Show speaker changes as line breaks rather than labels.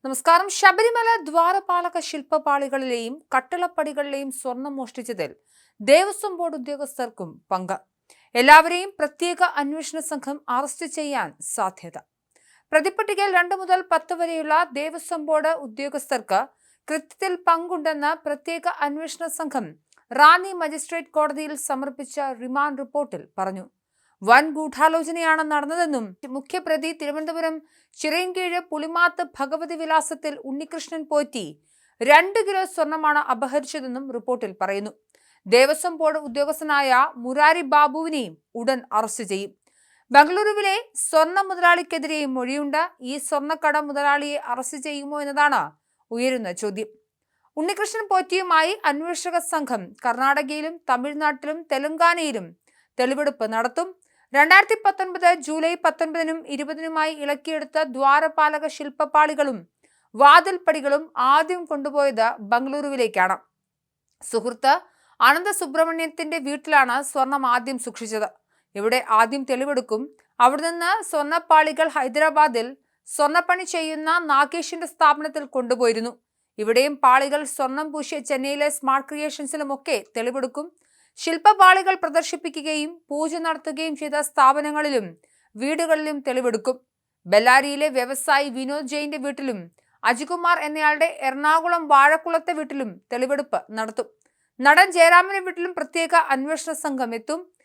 നമസ്കാരം. ശബരിമല ദ്വാരപാലക ശില്പപാളികളിലെയും കട്ടിളപ്പടികളിലെയും സ്വർണം മോഷ്ടിച്ചതിൽ ദേവസ്വം ബോർഡ് ഉദ്യോഗസ്ഥർക്കും പങ്ക്. എല്ലാവരെയും പ്രത്യേക അന്വേഷണ സംഘം അറസ്റ്റ് ചെയ്യാൻ സാധ്യത. പ്രതിപ്പട്ടികയിൽ 2 മുതൽ 10 വരെയുള്ള ദേവസ്വം ബോർഡ് ഉദ്യോഗസ്ഥർക്ക് കൃത്യത്തിൽ പങ്കുണ്ടെന്ന് പ്രത്യേക അന്വേഷണ സംഘം റാന്നി മജിസ്ട്രേറ്റ് കോടതിയിൽ സമർപ്പിച്ച റിമാൻഡ് റിപ്പോർട്ടിൽ പറഞ്ഞു. വൻ ഗൂഢാലോചനയാണ് നടന്നതെന്നും മുഖ്യപ്രതി തിരുവനന്തപുരം ചിറയൻകീഴ് പുളിമാത്ത് ഭഗവതി വിലാസത്തിൽ ഉണ്ണികൃഷ്ണൻ പോറ്റി 2 കിലോ സ്വർണമാണ് അപഹരിച്ചതെന്നും റിപ്പോർട്ടിൽ പറയുന്നു. ദേവസ്വം ബോർഡ് ഉദ്യോഗസ്ഥനായ മുരാരി ബാബുവിനെയും ഉടൻ അറസ്റ്റ് ചെയ്യും. ബംഗളൂരുവിലെ സ്വർണ്ണ മുതലാളിക്കെതിരെയും മൊഴിയുണ്ട്. ഈ സ്വർണ്ണക്കട മുതലാളിയെ അറസ്റ്റ് ചെയ്യുമോ എന്നതാണ് ഉയരുന്ന ചോദ്യം. ഉണ്ണികൃഷ്ണൻ പോറ്റിയുമായി അന്വേഷക സംഘം കർണാടകയിലും തമിഴ്നാട്ടിലും തെലങ്കാനയിലും തെളിവെടുപ്പ് നടത്തും. 2019 ജൂലൈ 19-നും 20-നുമായി ഇളക്കിയെടുത്ത ദ്വാരപാലക ശില്പപാളികളും വാതിൽപ്പടികളും ആദ്യം കൊണ്ടുപോയത് ബംഗളൂരുവിലേക്കാണ്. സുഹൃത്ത് അനന്ത സുബ്രഹ്മണ്യത്തിന്റെ വീട്ടിലാണ് സ്വർണം ആദ്യം സൂക്ഷിച്ചത്. ഇവിടെ ആദ്യം തെളിവെടുക്കും. അവിടെ നിന്ന് സ്വർണ്ണപ്പാളികൾ ഹൈദരാബാദിൽ സ്വർണ്ണപ്പണി ചെയ്യുന്ന നാഗേഷിന്റെ സ്ഥാപനത്തിൽ കൊണ്ടുപോയിരുന്നു. ഇവിടെയും പാളികൾ സ്വർണം പൂശിയ ചെന്നൈയിലെ സ്മാർട്ട് ക്രിയേഷൻസിലുമൊക്കെ തെളിവെടുക്കും. ശില്പപാളികൾ പ്രദർശിപ്പിക്കുകയും പൂജ നടത്തുകയും ചെയ്ത സ്ഥാപനങ്ങളിലും വീടുകളിലും തെളിവെടുക്കും. ബെല്ലാരിയിലെ വ്യവസായി വിനോദ് ജെയിന്റെ വീട്ടിലും അജികുമാർ എന്നയാളുടെ എറണാകുളം വാഴക്കുളത്തെ വീട്ടിലും തെളിവെടുപ്പ് നടത്തും. നടൻ ജയറാമിന്റെ വീട്ടിലും പ്രത്യേക അന്വേഷണ സംഘം എത്തും.